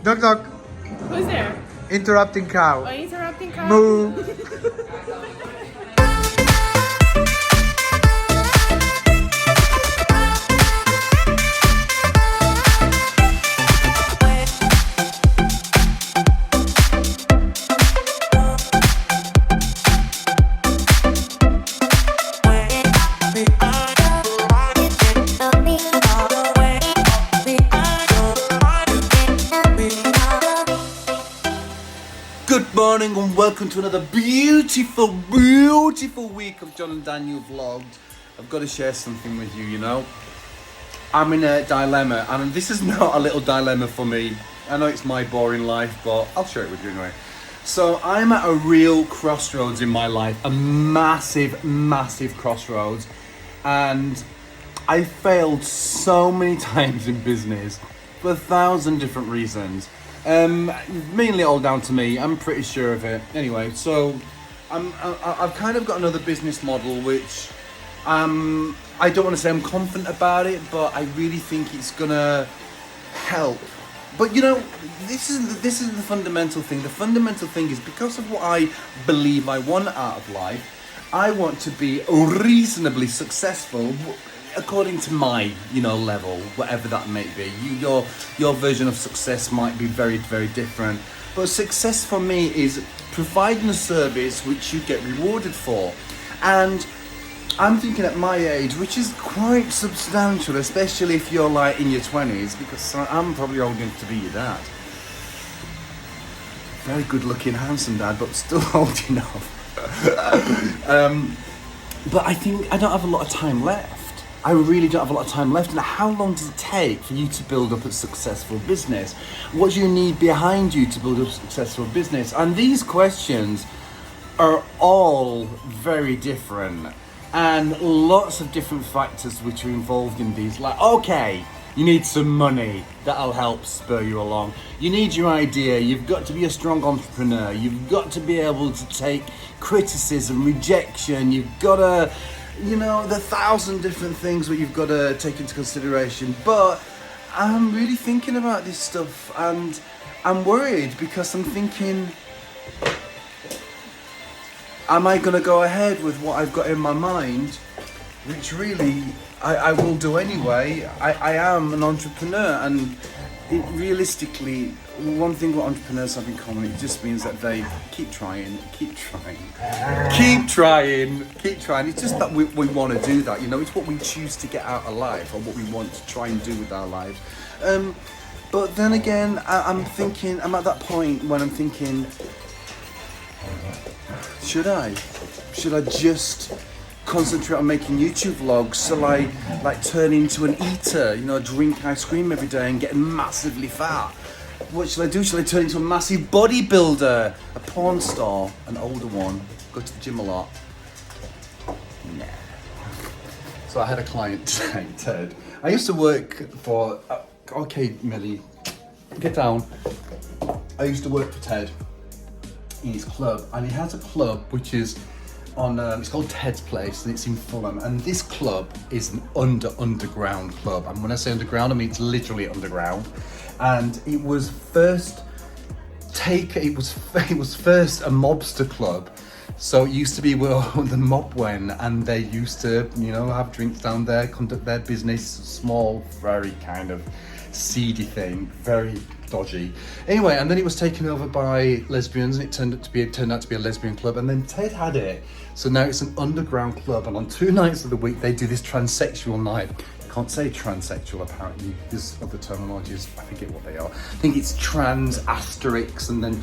Knock knock. Who's there? Interrupting cow. Oh, interrupting cow? Moo. Good morning and welcome to another beautiful week of John and Daniel vlogs. I've got to share something with you, you know. I'm in a dilemma, and this is not a little dilemma for me. I know it's my boring life, but I'll share it with you anyway. So I'm at a real crossroads in my life, a massive crossroads, and I failed so many times in business for 1,000 different reasons. Mainly all down to me. I'm pretty sure of it. Anyway, so I've kind of got another business model which I don't want to say I'm confident about it, but I really think it's gonna help. But you know, this is the fundamental thing. The fundamental thing is because of what I believe I want out of life, I want to be reasonably successful according to my, level, whatever that may be. Your version of success might be very different. But success for me is providing a service which you get rewarded for. And I'm thinking at my age, which is quite substantial, especially if you're like in your 20s, because I'm probably old enough to be your dad. Very good looking, handsome dad, but still old enough. But I think I don't have a lot of time left. I really don't have a lot of time left. And how long does it take for you to build up a successful business? What do you need behind you to build up a successful business? And these questions are all very different, and lots of different factors which are involved in these. Like, okay, you need some money, that'll help spur you along. You need your idea, you've got to be a strong entrepreneur, you've got to be able to take criticism, rejection, you've got to, the 1,000 different things that you've got to take into consideration. But I'm really thinking about this stuff, and I'm worried because I'm thinking, am I going to go ahead with what I've got in my mind, which really I will do anyway. I am an entrepreneur, and realistically, one thing what entrepreneurs have in common, it just means that they keep trying. It's just that we want to do that, it's what we choose to get out of life, or what we want to try and do with our lives. But then again, I'm at that point when I'm thinking, should I just concentrate on making YouTube vlogs? Shall I turn into an eater, drink ice cream every day and get massively fat? What shall I do? Shall I turn into a massive bodybuilder, a porn star, an older one, go to the gym a lot? Nah. So I had a client today, Ted. I used to work for, okay Millie, get down. I used to work for Ted in his club, and he has a club which is on, it's called Ted's Place, and it's in Fulham, and this club is an underground club, and when I say underground, I mean it's literally underground. And it was first it was first a mobster club. So it used to be where the mob went, and they used to, have drinks down there, conduct their business, small, very kind of seedy thing, very dodgy. Anyway, and then it was taken over by lesbians, and it turned out to be a lesbian club, and then Ted had it. So now it's an underground club, and on 2 nights of the week they do this transsexual night. Can't say transsexual apparently, there's other terminologies, I forget what they are. I think it's trans asterisk and then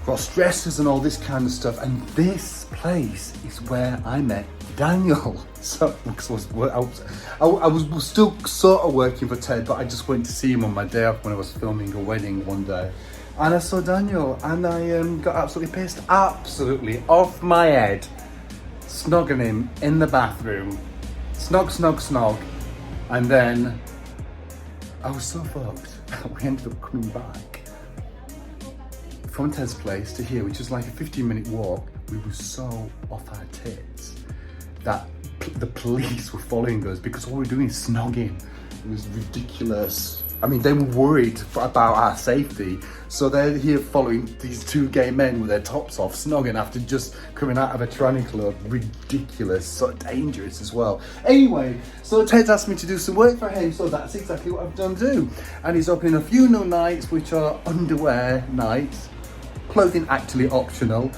cross-dressers and all this kind of stuff. And this place is where I met Daniel. So I was still sort of working for Ted, but I just went to see him on my day off when I was filming a wedding one day. And I saw Daniel, and I got absolutely pissed, absolutely off my head, snogging him in the bathroom. Snog. And then I was so fucked that we ended up coming back from Ted's place to here, which is like a 15-minute walk. We were so off our tits that the police were following us because all we were doing is snogging. It was ridiculous. I mean, they were worried about our safety. So they're here following these two gay men with their tops off, snogging after just coming out of a tranny club. Ridiculous, so dangerous as well. Anyway, so Ted's asked me to do some work for him, so that's exactly what I've done do. And he's opening a few new nights, which are underwear nights. Clothing actually optional.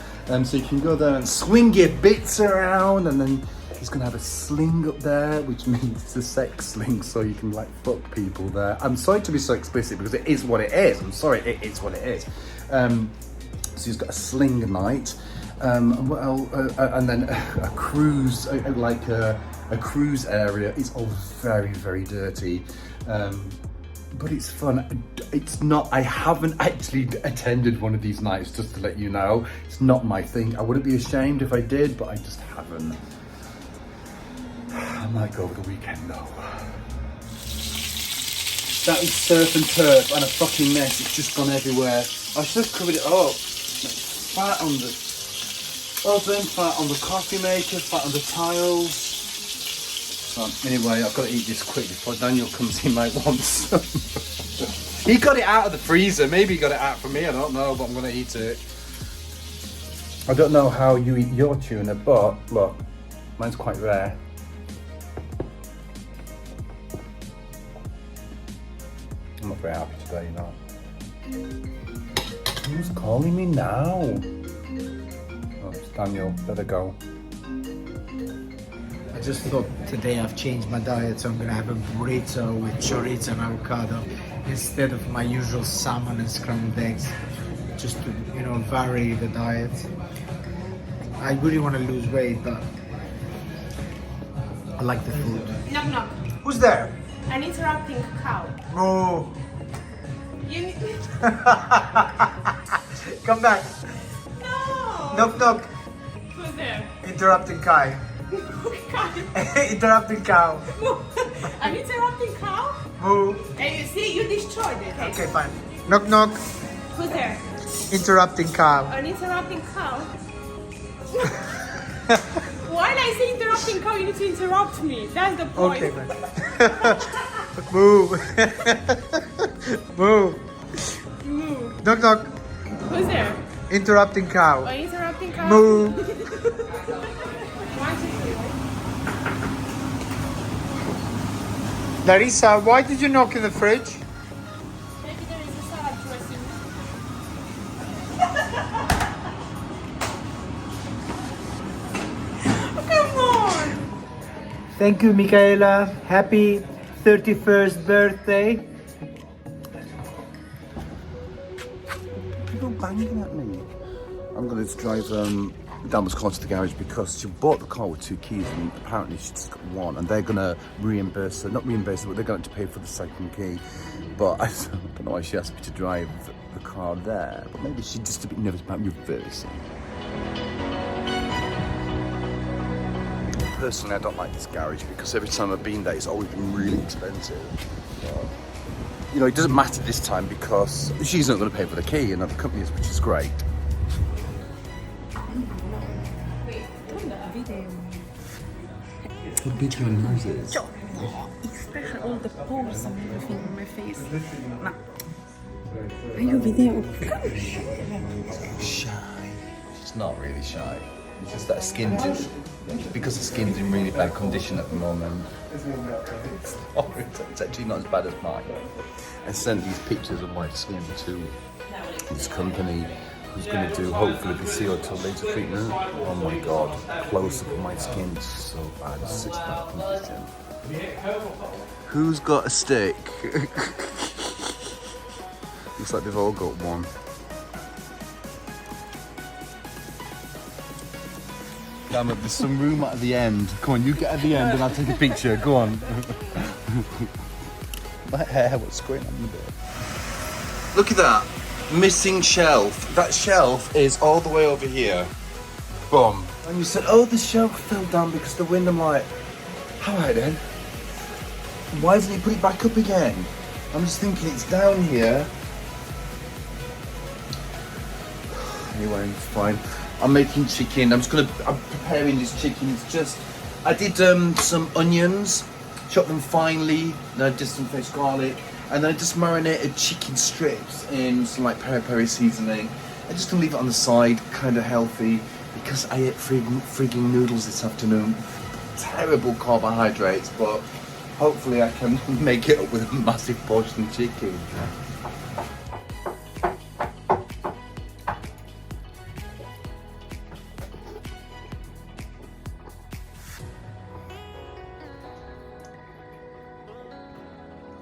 So you can go there and swing your bits around, and then he's gonna have a sling up there, which means it's a sex sling, so you can like fuck people there. I'm sorry to be so explicit because it is what it is. I'm sorry, it is what it is. So he's got a sling night, and then a cruise, like a cruise area. It's all very, very dirty. But it's fun. It's not, I haven't actually attended one of these nights, just to let you know. It's not my thing. I wouldn't be ashamed if I did, but I just haven't. I might go over the weekend though. That is surf and turf and a fucking mess. It's just gone everywhere. I should have covered it up. Fat on the oven, fat on the coffee maker, fat on the tiles. Anyway, I've got to eat this quick before Daniel comes in, might want some. He got it out of the freezer. Maybe he got it out for me, I don't know, but I'm going to eat it. I don't know how you eat your tuna, but look, mine's quite rare. I'm not very happy today, you know. Who's calling me now? Oh, it's Daniel, better go. I just thought today I've changed my diet, so I'm gonna have a burrito with chorizo and avocado instead of my usual salmon and scrambled eggs, just to, you know, vary the diet. I really want to lose weight, but I like the food. Knock knock. Who's there? An interrupting cow. Oh, You need... come back. No! Knock knock. Who's there? Interrupting Kai. Cow. Interrupting cow. An interrupting cow? Moo. Hey, you see, you destroyed it. Okay, fine. Knock knock. Who's there? Interrupting cow. An interrupting cow? While I say interrupting cow, you need to interrupt me. That's the point. Okay, man. Moo. Moo. Moo. Knock knock. Who's there? Interrupting cow. An interrupting cow? Moo. Larissa, why did you knock in the fridge? Maybe there is a salad dressing. Come on! Thank you, Michaela. Happy 31st birthday. People banging at me. I'm going to drive downwards car to the garage because she bought the car with 2 keys and apparently she's just got 1, and they're going to reimburse her, not reimburse her, but they're going to pay for the 2nd key. But I don't know why she asked me to drive the car there, but maybe she's just a bit nervous about reversing. Personally, I don't like this garage because every time I've been there, it's always been really expensive. But, you know, it doesn't matter this time because she's not going to pay for the key, and the company is, which is great. How big your nose is. Especially all the pores and everything on my face. No. Are you video? Shy. She's not really shy. It's just that her skin's in, because her skin's in really bad condition at the moment. It's actually not as bad as mine. I sent these pictures of my skin to this company who's going to do hopefully the CO2 laser treatment. Oh my god, close up of my skin is so bad, it's such bad condition. Who's got a stick? Looks like they've all got one. Damn it, there's some room at the end. Come on, you get at the end and I'll take a picture. Go on. My hair, what's going on with it? Look at that. Missing shelf. That shelf is all the way over here. Boom. And you said, oh, the shelf fell down because of the wind. I'm like, alright then. Why doesn't he put it back up again? I'm just thinking it's down here. Anyway, it's fine. I'm making chicken. I'm preparing this chicken. It's just, I did some onions, chopped them finely, did some fresh garlic, And then I just marinated chicken strips in some like peri-peri seasoning. I'm just gonna leave it on the side, kind of healthy, because I ate frigging noodles this afternoon. Terrible carbohydrates, but hopefully I can make it up with a massive portion of chicken.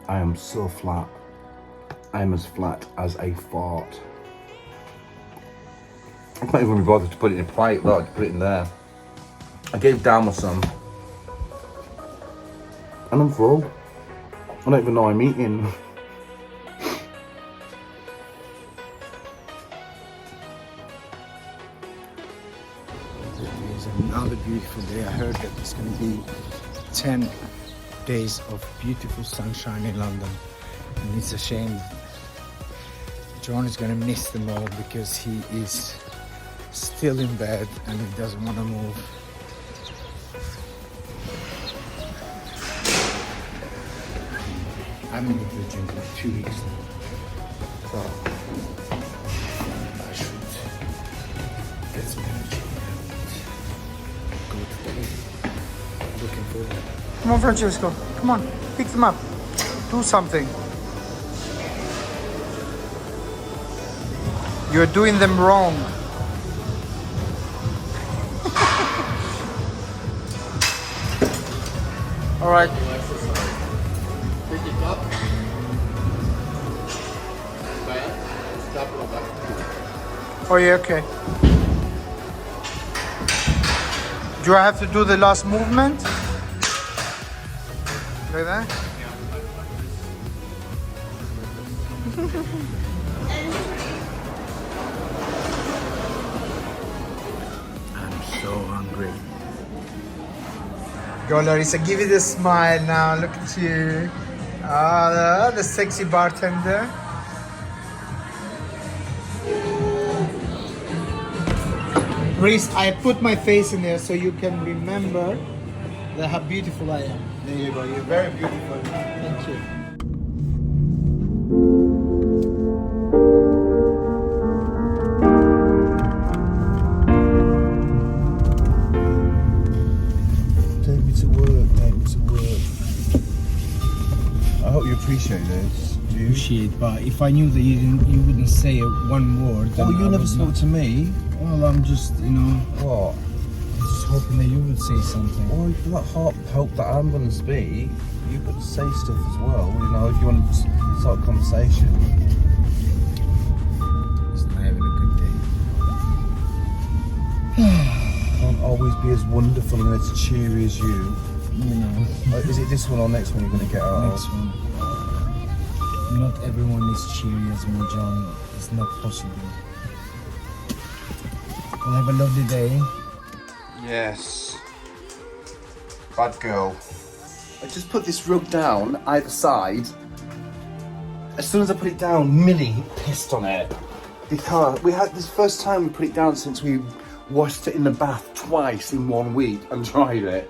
I am so flat. I am as flat as a fart. I can't even be bothered to put it in a plate, look, to put it in there. I gave Dalma some. And I'm full. I don't even know I'm eating. It's another beautiful day. I heard that it's going to be 10 days of beautiful sunshine in London, and it's a shame John is going to miss them all because he is still in bed and he doesn't want to move. I'm in the gym for 2 weeks now, so I should get some energy and go today. Looking forward. Come on, Francesco. Come on, pick them up. Do something. You're doing them wrong. All right. Pick it up. Oh yeah, okay. Do I have to do the last movement? Like that? I'm so hungry. Go, Larissa, give it a smile now. Look at you. Ah, the sexy bartender. Reese, I put my face in there so you can remember how beautiful I am. There you go. You're very beautiful. Thank you. Take me to work, take me to work. I hope you appreciate this. Do you? Appreciate, but if I knew that you wouldn't say one word. Well, then you I never would spoke not. to me. Well, I'm just, What? just hoping that you would say something. Well, for that hope that I'm going to speak, you could say stuff as well. You know, if you want to start a conversation. Just not having a good day. Can't always be as wonderful and as cheery as you. Is it this one or next one you're going to get out? Next one. Not everyone is cheery as me, John. It's not possible. We'll have a lovely day. Yes. Bad girl. I just put this rug down either side. As soon as I put it down, Millie pissed on it. Because we had this first time we put it down since we washed it in the bath twice in 1 week and dried it.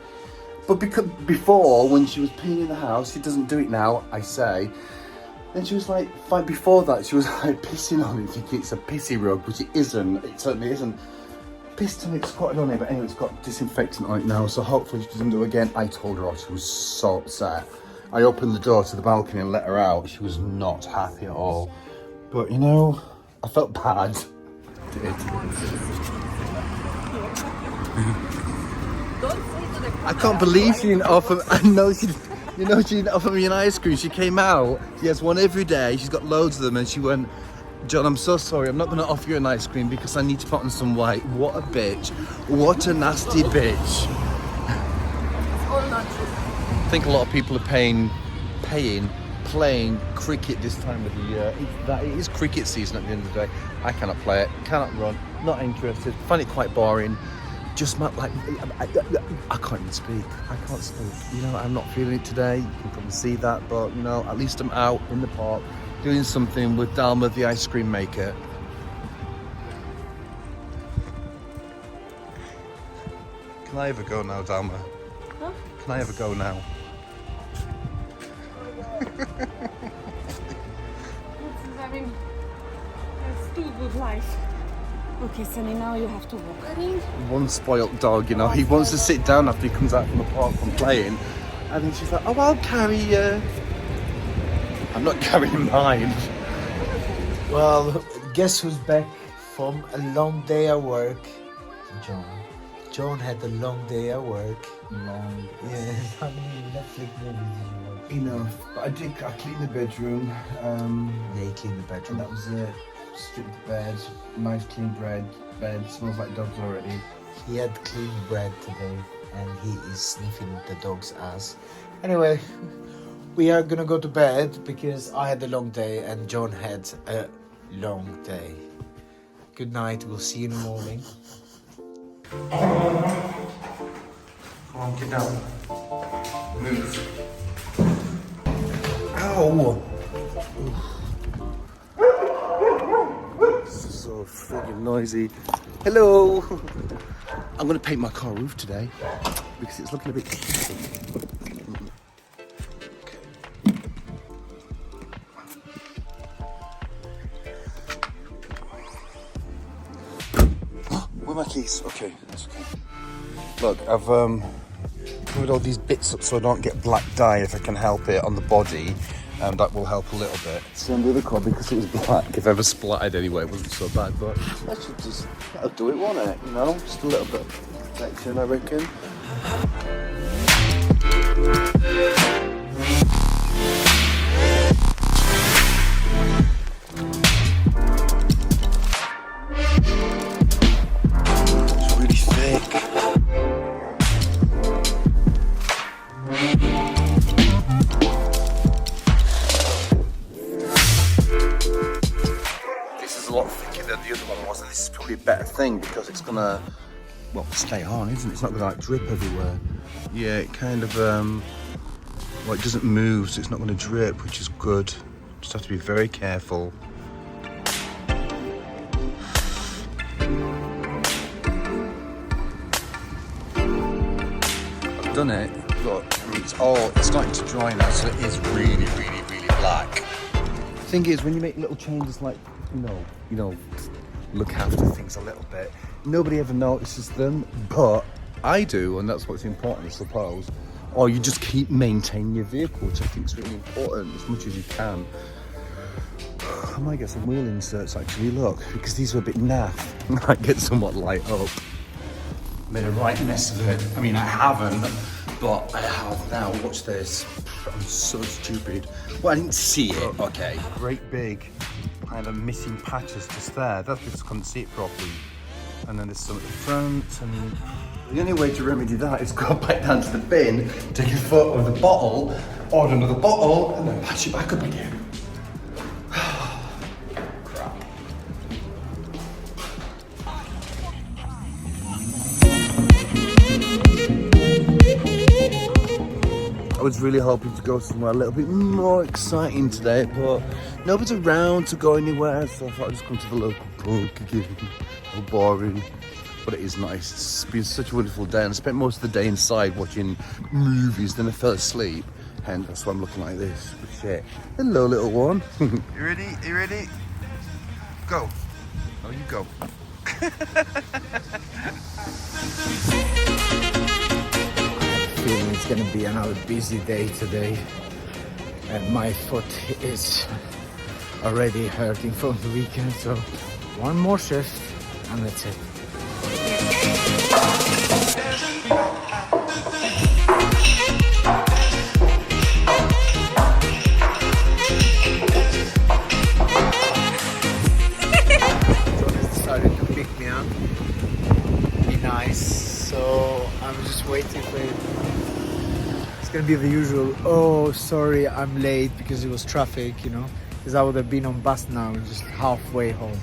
But because before, when she was peeing in the house, she doesn't do it now, I say. And she was like, before that, she was like pissing on it, thinking it's a pissy rug, which it isn't. It certainly isn't. Pissed on it, squatted on it, but anyway, it's got disinfectant on it now, so hopefully she doesn't do it again. I told her off, she was so upset. I opened the door to the balcony and let her out. She was not happy at all. But I felt bad. I can't believe she didn't offer. I know she. She didn't offer me an ice cream. She came out. She has one every day. She's got loads of them, and she went, John, I'm so sorry. I'm not going to offer you an ice cream because I need to put on some white. What a bitch! What a nasty bitch! I think a lot of people are playing cricket this time of the year. It is cricket season at the end of the day. I cannot play it. Cannot run. Not interested. Find it quite boring. Just I can't even speak. I can't speak. I'm not feeling it today. You can probably see that, but at least I'm out in the park doing something with Dalma, the ice cream maker. Can I ever go now, Dalma? Huh? Can I ever go now? too good life. Okay, Sunny, now you have to walk. One spoilt dog, you know, he wants to sit down after he comes out from the park from playing, and then she's like, "Oh, I'll carry you." I'm not carrying mine. Well, guess who's back from a long day at work? John. John had a long day at work. Long. Yeah, how many Netflix movies did you watch? Enough. But I cleaned the bedroom. Yeah, he cleaned the And bedroom. that was it. Stripped the bed. Nice clean bed. Smells like dogs already. He had clean bread today and he is sniffing the dog's ass. Anyway, we are gonna go to bed because I had a long day and John had a long day. Good night, we'll see you in the morning. Come on, get down. Move. Ow! So freaking noisy. Hello! I'm gonna paint my car roof today because it's looking a bit shitty. Where are my keys? Okay, that's okay. Look, I've covered all these bits up so I don't get black dye if I can help it on the body, and that will help a little bit. So I'm with the car because it was black. If I ever splattered anyway, it wasn't so bad, but that should just, that'll do it, won't it? You know, just a little bit of protection, I reckon. It's really thick. A lot thicker than the other one was, and this is probably a better thing because it's gonna, well, stay on, isn't it? It's not gonna like drip everywhere. Yeah, it kind of, well, it doesn't move, so it's not gonna drip, which is good. Just have to be very careful. I've done it, but I mean, it's starting to dry now, so it is really, really, really black. The thing is, when you make little changes like, you know, look after things a little bit, nobody ever notices them, but I do, and that's what's important, I suppose. Or you just keep maintaining your vehicle, which I think is really important, as much as you can. I might get some wheel inserts actually, look, because these are a bit naff. I get somewhat light up. Made a right mess of it. I mean, I haven't, but I have now. Watch this. I'm so stupid. Well, I didn't see it, okay. Great big kind of missing patches just there. That's because I couldn't see it properly. And then there's some at the front, and the only way to remedy that is go back down to the bin, take a photo of the bottle, order another bottle, and then patch it back up again. Crap. I was really hoping to go somewhere a little bit more exciting today, but nobody's around to go anywhere, so I thought I'd just come to the local pub again. Oh, boring. But it is nice. It's been such a wonderful day, and I spent most of the day inside watching movies, then I fell asleep, and that's why I'm looking like this. But shit. Hello, little one. You ready? You ready? Go. Oh, you go. Feeling it's gonna be another busy day today, and my foot is already hurting from the weekend, so one more shift and that's it. John has decided to pick me up, be nice, so I'm just waiting for him. It's gonna be the usual, oh sorry I'm late because it was traffic, you know, because I would have been on bus now and just halfway home.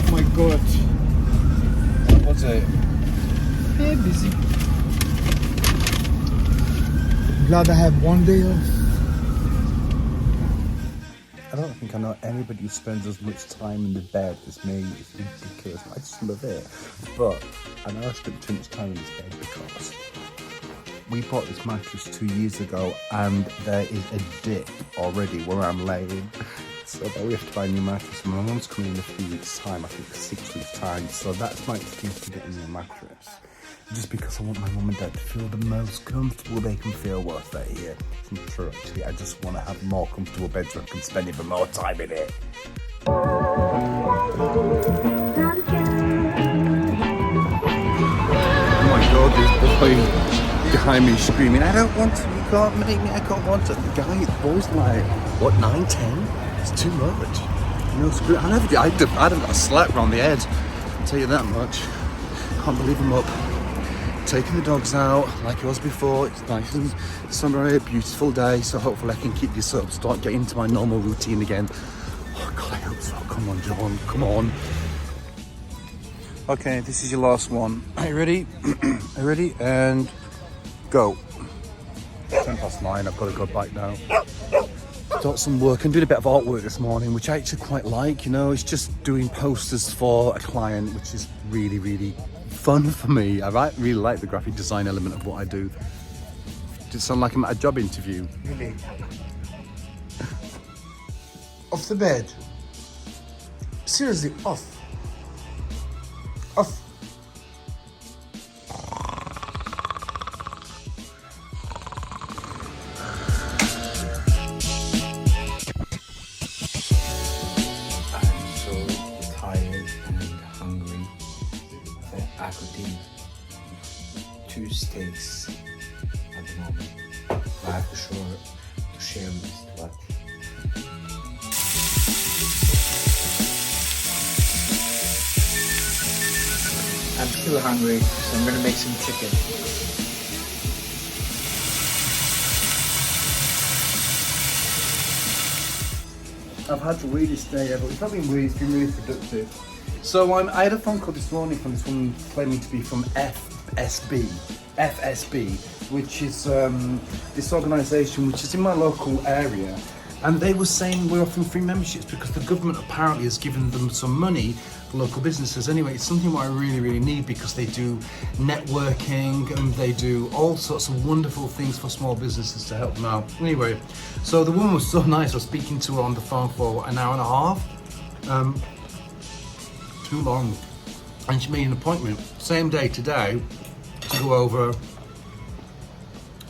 Oh my god. What's it? Yeah, busy. Glad I have one day off. I don't think I know anybody who spends as much time in the bed as me. It's ridiculous. I just love it. But I know I spend too much time in this bed because We bought this mattress 2 years ago and there is a dip already where I'm laying. So that we have to buy a new mattress. My mum's coming in a few weeks' time, I think 6 weeks' time. So that's my excuse to get a new mattress. Just because I want my mum and dad to feel the most comfortable they can feel whilst they're here. It's not true actually, I just want to have more comfortable beds so I can spend even more time in it. Oh my god, there's boy behind me screaming, I don't want to, you can't make me, I can't want to. The boy's like, what, 9, 10? It's too much. You know, screw, I'd have got a slap round the head, I'll tell you that much. Can't believe I'm up. Taking the dogs out like it was before. It's nice and summery, beautiful day, so hopefully I can keep this up, start getting into my normal routine again. Oh God, I hope so. Come on, John, come on. Okay, this is your last one. Are you ready? Are you ready? And go. 9:10, I've got to go back now. Got some work. I'm doing a bit of artwork this morning, which I actually quite like, you know. It's just doing posters for a client, which is really, really fun for me. I really like the graphic design element of what I do. Does it sound like I'm at a job interview? Really? Off the bed. Seriously, off. Off. I'm so tired and hungry that I could eat 2 steaks at the moment. But I have to share this but I'm still hungry, so I'm gonna make some chicken. I've had the weirdest day ever. It's not been weird, it's been really productive. So I had a phone call this morning from this woman claiming to be from FSB, which is this organisation which is in my local area. And they were saying we're offering free memberships because the government apparently has given them some money for local businesses. Anyway, it's something what I really, really need because they do networking and they do all sorts of wonderful things for small businesses to help them out. Anyway, so the woman was so nice. I was speaking to her on the phone for an hour and a half. Too long. And she made an appointment, same day today, to go over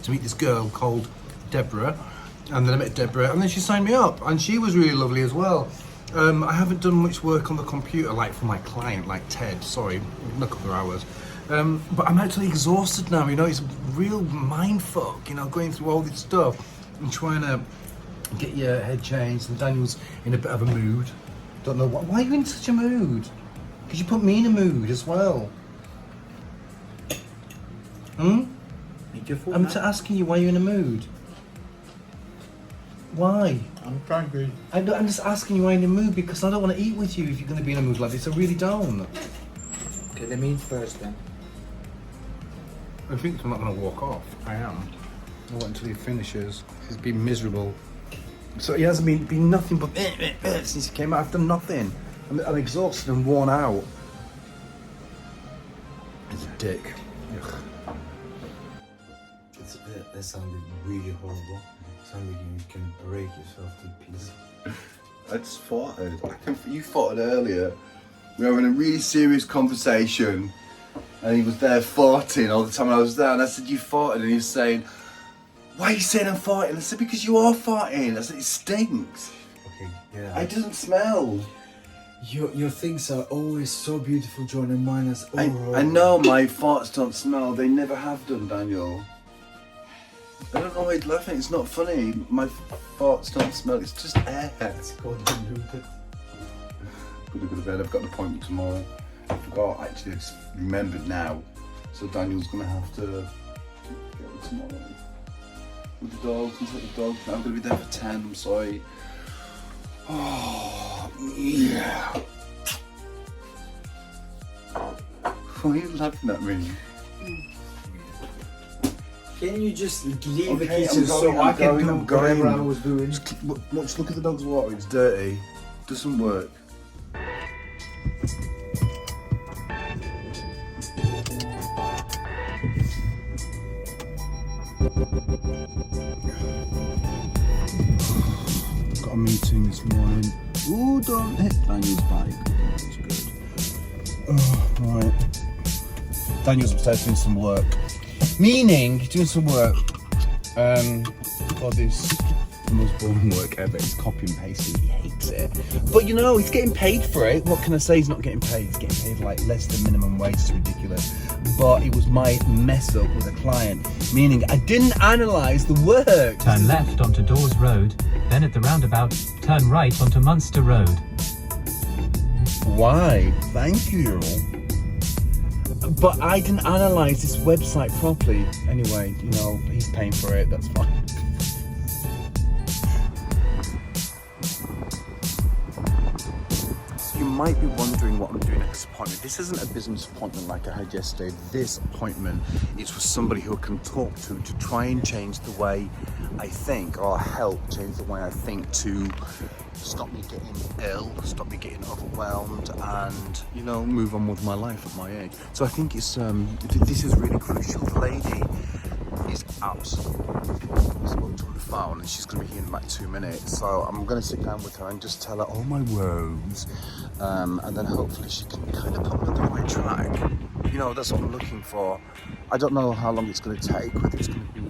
to meet this girl called Deborah. And then I met Deborah, and then she signed me up, and she was really lovely as well. I haven't done much work on the computer, like for my client, like Ted, sorry, a couple of hours. But I'm actually exhausted now, you know, it's a real mind fuck, you know, going through all this stuff and trying to get your head changed, and Daniel's in a bit of a mood. Don't know, why are you in such a mood? Because you put me in a mood as well. I'm just asking you why you're in a mood. Why? I'm hungry. I'm just asking you why you're in a mood because I don't want to eat with you if you're going to be in a mood like this. I really don't. Okay, let me eat first then. I think I'm not going to walk off. I am. I'll wait until he finishes. He's been miserable. So he hasn't been nothing but since he came out. I've done nothing. I'm exhausted and worn out. He's a dick. Ugh. That sounded really horrible. Sounded like you can break yourself to pieces. I just farted. You farted earlier. We were having a really serious conversation and he was there farting all the time I was there, and I said, you farted, and he was saying, why are you saying I'm farting? I said, because you are farting. I said, it stinks. Okay, yeah. It doesn't smell. Your things are always so beautiful, John, and mine is I know my farts don't smell. They never have done, Daniel. I don't know why you're laughing. It's not funny. My farts don't smell. It's just air. It's called diluted. Gotta go to bed. I've got an appointment tomorrow. I forgot. Actually, I just remembered now. So Daniel's gonna have to get it tomorrow with the dogs. He's with the dogs. I'm gonna be there for 10. I'm sorry. Oh yeah. Why are you laughing at me? Can you just leave the Okay, kitchen so I can do whatever I was doing? Just look at the dog's water. It's dirty. Doesn't work. Got a meeting this morning. Ooh, don't hit Daniel's bike. That's good. Oh, right. Daniel's upstairs doing some work. Meaning, he's doing some work for this, the most boring work ever. He's copy and pasting. He hates it. But you know, he's getting paid for it. What can I say? He's not getting paid. He's getting paid like less than minimum wage. It's ridiculous. But it was my mess up with a client. Meaning, I didn't analyse the work. Turn left onto Dawes Road, then at the roundabout, turn right onto Munster Road. Why? Thank you. But I didn't analyse this website properly. Anyway, you know, he's paying for it, that's fine. So you might be wondering what I'm doing at this appointment. This isn't a business appointment like I had yesterday. This appointment is for somebody who I can talk to try and change the way I think, or help change the way I think to stop me getting ill, stop me getting overwhelmed, and you know, move on with my life at my age. So I think it's this is really crucial. The lady is absolutely spoke to on the phone, and she's going to be here in about 2 minutes. So I'm going to sit down with her and just tell her all my woes, and then hopefully she can kind of put me on the right track. You know, that's what I'm looking for. I don't know how long it's going to take, whether it's going to be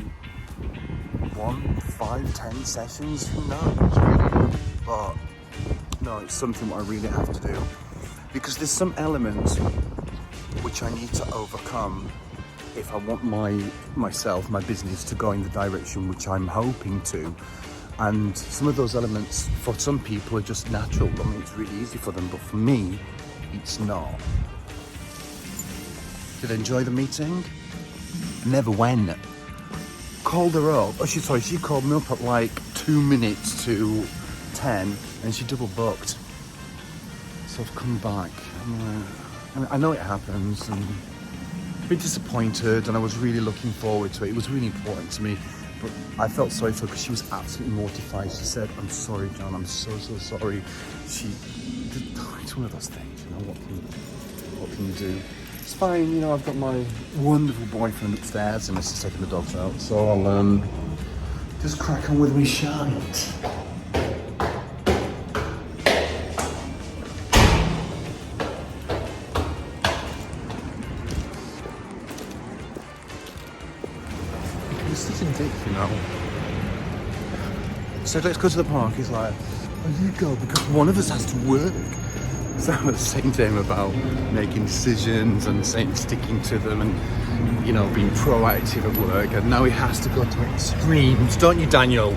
1, 5, 10 sessions, who knows really. But no, it's something I really have to do, because there's some elements which I need to overcome if I want my business to go in the direction which I'm hoping to. And some of those elements for some people are just natural. I mean, it's really easy for them, but for me, it's not. Did I enjoy the meeting? Never went. Called her up. Oh, she called me up at like 2 minutes to 10, and she double booked. So I've come back. I know it happens, and a bit disappointed, and I was really looking forward to it. It was really important to me, but I felt sorry for her because she was absolutely mortified. She said, "I'm sorry, John. I'm so sorry." It's one of those things, you know. What can you do? It's fine, you know. I've got my wonderful boyfriend upstairs, and this is taking the dogs out, so I'll just crack on with my shite. Such a dick, you know. So let's go to the park. He's like, "Oh, you go, because one of us has to work." So I was saying to him about making decisions and sticking to them, and you know, being proactive at work. And now he has to go to extremes, don't you, Daniel?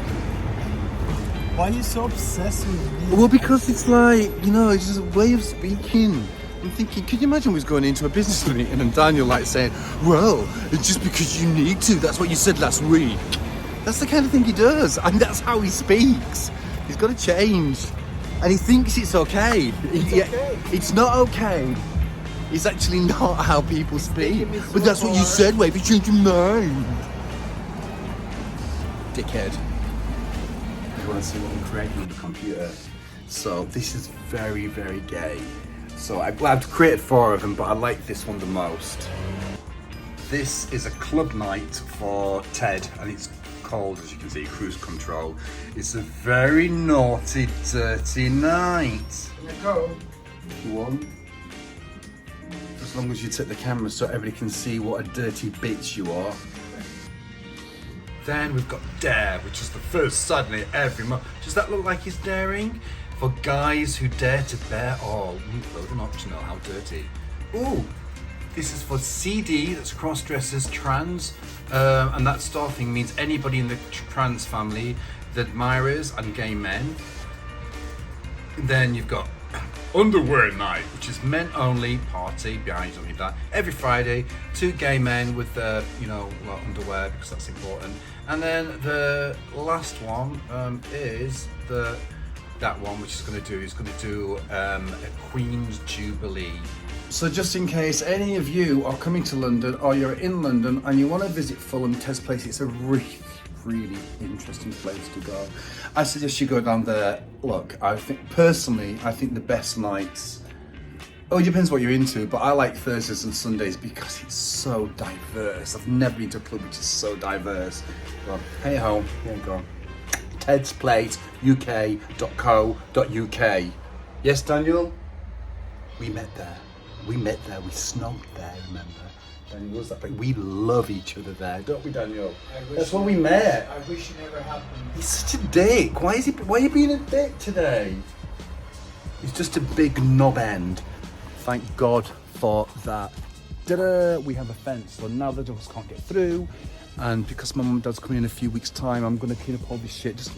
Why are you so obsessed with me? Well, because it's like, you know, it's just a way of speaking. I'm thinking, could you imagine we was going into a business meeting and Daniel like saying, "Well, it's just because you need to. That's what you said last week." That's the kind of thing he does, and that's how he speaks. He's got to change, and he thinks it's okay. It's not okay. It's actually not how people speak. But that's what you said. Wait, you changed your mind, dickhead. You want to see what I'm creating on the computer? So this is very, very gay. So I've created 4 of them, but I like this one the most. This is a club night for Ted, and it's called, as you can see, Cruise Control. It's a very naughty, dirty night. Can you go? One. As long as you take the camera so everybody can see what a dirty bitch you are. Then we've got Dare, which is the first Saturday every month. Does that look like he's daring? For guys who dare to bear all. Load them up to know how dirty. Ooh, this is for CD, that's cross-dressers, trans, and that staffing means anybody in the trans family, the admirers and gay men. Then you've got Underwear Night, which is men only party, behind something like that, every Friday, 2 gay men with you know, underwear, because that's important. And then the last one is that one, which is going to do a Queen's Jubilee. So just in case any of you are coming to London, or you're in London and you want to visit Fulham Ted's Place, it's a really interesting place to go. I suggest you go down there. Look, I think the best nights Oh, it depends what you're into, but I like Thursdays and Sundays because it's so diverse. I've never been to a club which is so diverse. But hey ho, here we go. Ted's Plate UK.co.uk. Yes, Daniel? We met there. We snogged there, remember? Daniel was that place. We love each other there, don't we, Daniel? That's where we met. I wish it never happened. He's such a dick. Why are you being a dick today? He's just a big knob end. Thank God for that. Ta-da! We have a fence, so now the dogs can't get through. And because my mum and dad's coming in a few weeks' time, I'm gonna clean up all this shit. Just,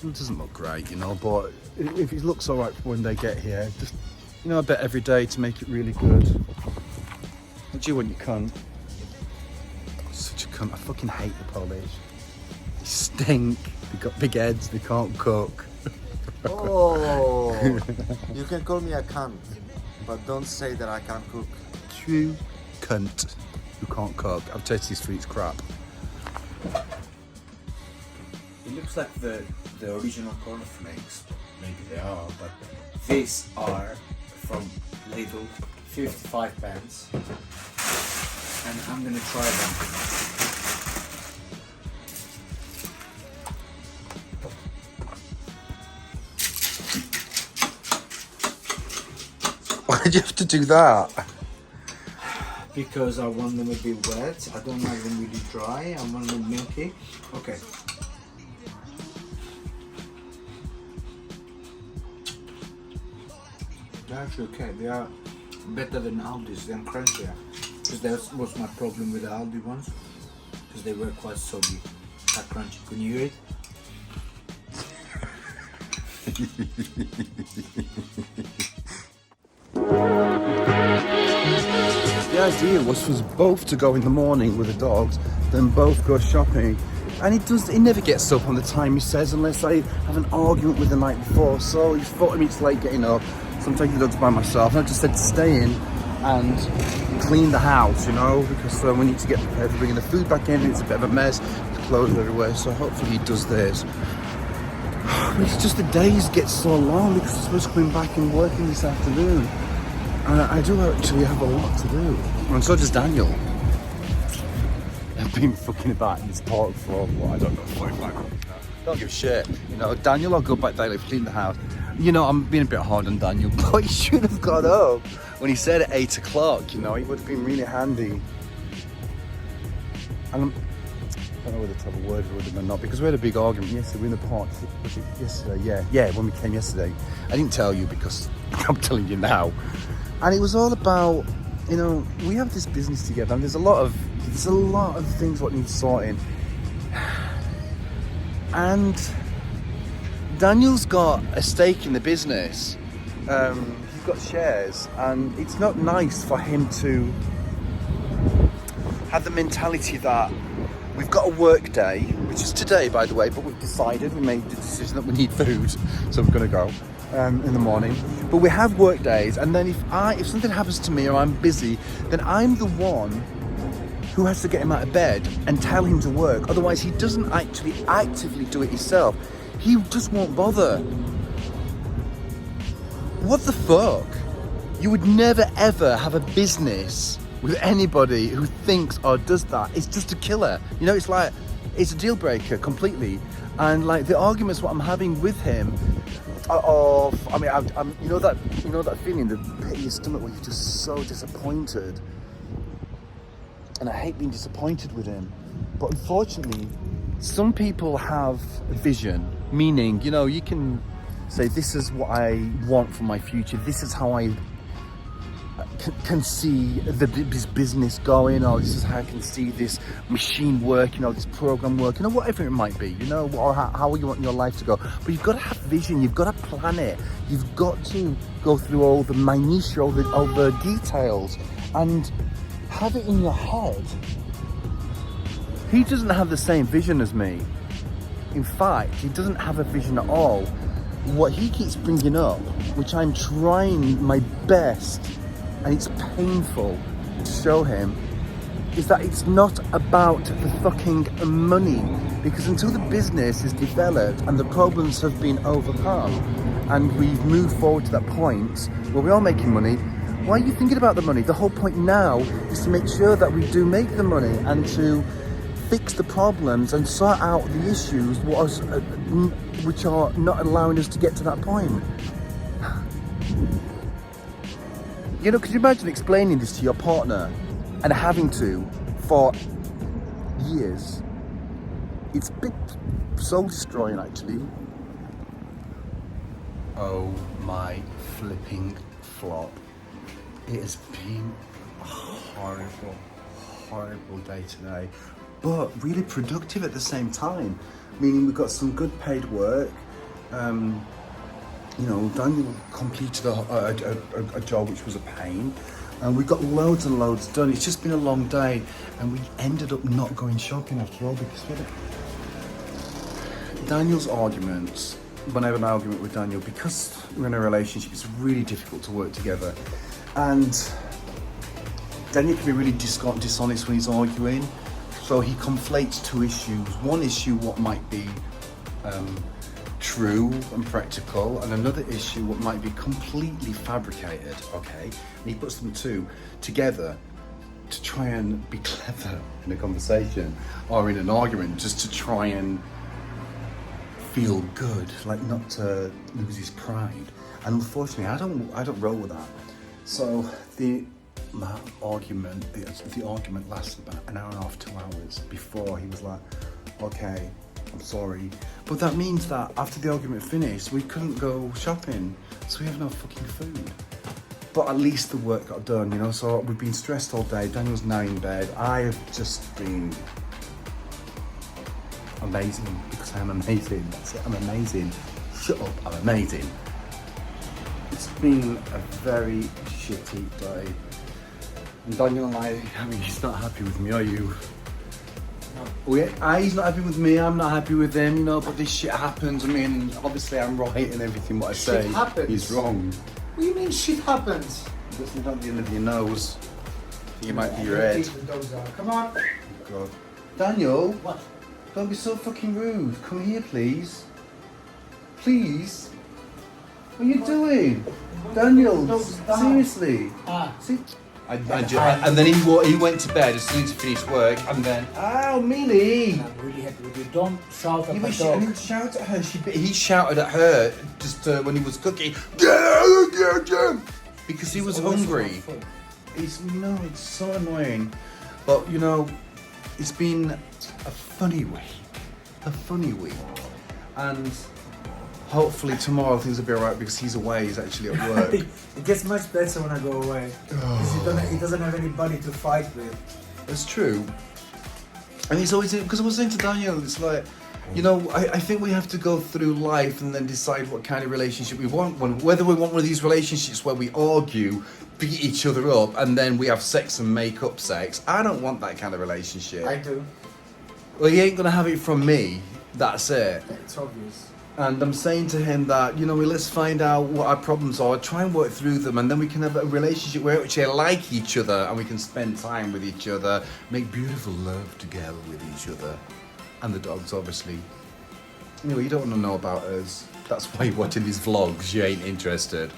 it doesn't look great, you know, but if it looks all right when they get here, just, you know, I bet every day to make it really good. What do you want, you cunt? Such a cunt. I fucking hate the Polish. They stink. They got big heads. They can't cook. Oh, you can call me a cunt, but don't say that I can't cook. True cunt who can't cook. I've tasted these streets crap. It looks like the original cornflakes. Maybe they are, but these are from Lidl, 55 pence. And I'm gonna try them. Why'd you have to do that? Because I want them a bit wet. I don't like them really dry. I want them milky. Okay. They're actually okay. They are better than Aldi's. They're crunchier. Because that was my problem with the Aldi ones. Because they were quite soggy. That crunchy. Can you hear it? The idea was for us both to go in the morning with the dogs, then both go shopping. And he never gets up on the time he says unless I have an argument with the night before. So he's 40 minutes late getting up, so I'm taking the dogs by myself. And I just said to stay in and clean the house, you know, because we need to get prepared for bringing the food back in. It's a bit of a mess, there's clothes everywhere, so hopefully he does this. But it's just the days get so long because I'm supposed to come back and working this afternoon. And I do actually have a lot to do. And so does Daniel. I've been fucking about in this park for, well, I don't know, 45 minutes now. Don't give a shit. You know, Daniel will go back daily, clean the house. You know, I'm being a bit hard on Daniel, but he should have got up when he said at 8 o'clock, you know, he would have been really handy. And I don't know whether to have a word with him or not, because we had a big argument yesterday. We were in the park, was it yesterday? Yeah, when we came yesterday. I didn't tell you because I'm telling you now. And it was all about, you know, we have this business together, and there's a lot of things what needs sorting. And Daniel's got a stake in the business. He's got shares, and it's not nice for him to have the mentality that we've got a work day, which is today, by the way, but we made the decision that we need food, so we're gonna go in the morning. But we have work days, and then if something happens to me or I'm busy, then I'm the one who has to get him out of bed and tell him to work. Otherwise, he doesn't actually actively do it himself. He just won't bother. What the fuck? You would never ever have a business with anybody who thinks or does that. It's just a killer. You know, it's like, it's a deal breaker completely. And like the arguments what I'm having with him I'm you know that feeling, the pit of your stomach where you're just so disappointed. And I hate being disappointed with him. But unfortunately, some people have a vision, meaning, you know, you can say, this is what I want for my future, this is how I can see this business going, or this is how I can see this machine working, or this program working, or whatever it might be, you know, or how you want your life to go. But you've got to have vision, you've got to plan it, you've got to go through all the minutiae, all the details, and have it in your head. He doesn't have the same vision as me. In fact, he doesn't have a vision at all. What he keeps bringing up, which I'm trying my best, and it's painful to show him, is that it's not about the fucking money. Because until the business is developed and the problems have been overcome and we've moved forward to that point where we are making money, Why are you thinking about the money? The whole point now is to make sure that we do make the money and to fix the problems and sort out the issues which are not allowing us to get to that point. You know, could you imagine explaining this to your partner and having to for years? It's a bit soul destroying, actually. Oh my flipping flop. It has been a horrible day today, but really productive at the same time. Meaning we've got some good paid work. You know, Daniel completed a job which was a pain, and we got loads and loads done. It's just been a long day, and we ended up not going shopping after all because Daniel's arguments. When I have an argument with Daniel, because we're in a relationship, it's really difficult to work together. And Daniel can be really dishonest when he's arguing. So he conflates two issues. One issue, what might be true and practical, and another issue, what might be completely fabricated, okay? And he puts them two together to try and be clever in a conversation or in an argument, just to try and feel good, like not to lose his pride. And unfortunately, I don't roll with that. So the argument lasted about an hour and a half, 2 hours before he was like, okay, I'm sorry. But that means that after the argument finished, we couldn't go shopping, so we have no fucking food. But at least the work got done, you know, so we've been stressed all day. Daniel's now in bed. I have just been amazing, because I'm amazing. That's it, I'm amazing. Shut up, I'm amazing. It's been a very shitty day. And Daniel and I mean, he's not happy with me, are you? No. He's not happy with me, I'm not happy with him, you know, but this shit happens. I mean, obviously I'm right in everything what I say. Shit happens. He's wrong. What do you mean shit happens? It's not at the end of your nose. You might be your head. Come on. God. Daniel? What? Don't be so fucking rude. Come here, please. Please? What are you doing? Daniel, seriously. See? And then he went to bed as soon as he finished work, and then, ow, Millie! I'm really happy with you. Don't shout at my I dog. didn't shout at her. He shouted at her just when he was cooking. Because he was hungry. It's so annoying. But, you know, it's been a funny week. And hopefully tomorrow things will be alright because he's away, he's actually at work. It gets much better when I go away. Because he doesn't have anybody to fight with. That's true. And he's always, because I was saying to Daniel, it's like, you know, I think we have to go through life and then decide what kind of relationship we want. Whether we want one of these relationships where we argue, beat each other up, and then we have sex and make up sex. I don't want that kind of relationship. I do. Well, he ain't gonna have it from me. That's it. It's obvious. And I'm saying to him that, you know, let's find out what our problems are, try and work through them, and then we can have a relationship where we actually like each other and we can spend time with each other, make beautiful love together with each other. And the dogs, obviously. Anyway, you don't want to know about us. That's why you're watching these vlogs, you ain't interested.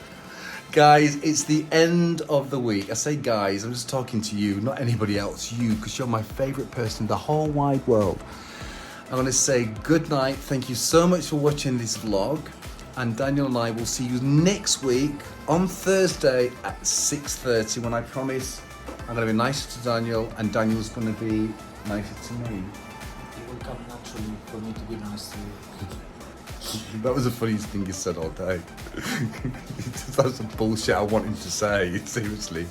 Guys, it's the end of the week. I say guys, I'm just talking to you, not anybody else, you, because you're my favourite person in the whole wide world. I want to say good night. Thank you so much for watching this vlog. And Daniel and I will see you next week on Thursday at 6:30 when I promise I'm going to be nicer to Daniel and Daniel's going to be nicer to me. It will come naturally for me to be nice to you. That was the funniest thing you said all day. That's the bullshit I wanted to say, seriously.